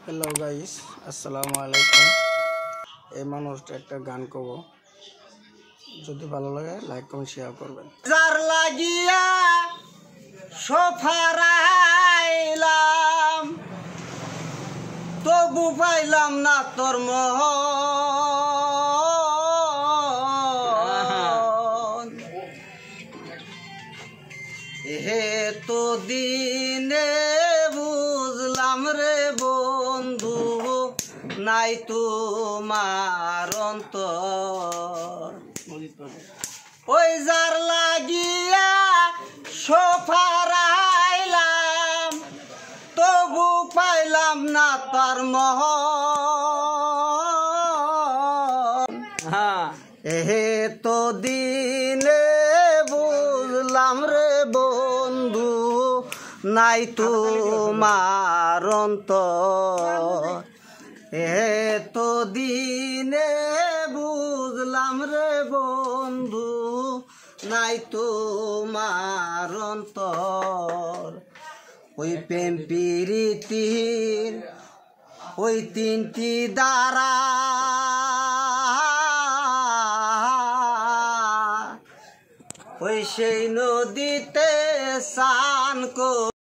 Hello guys, আসসালামু আলাইকুম। এই মানুষটা একটা গান করব, যদি ভালো লাগে লাইক কমেন্ট শেয়ার করবেন। যার লাগিয়া সোফারাইলাম তবু পাইলাম না তোর মন। হে তো দিনে বুঝলাম রে বন্ধু, নাই তোমার অন্তর। ওই যার লাগিয়া সোফারাইলাম তবু পাইলাম না তার মন। হে তো দিনে বুঝলাম রে বন্ধু, নাই তোমার অন্তর। হে তো দিনে বুঝলাম রে বন্ধু, নাই তোমার অন্তর। ওই প্রেম প্রীতির ওই তিনটি দ্বারা ওই সেই নদীতে স্নান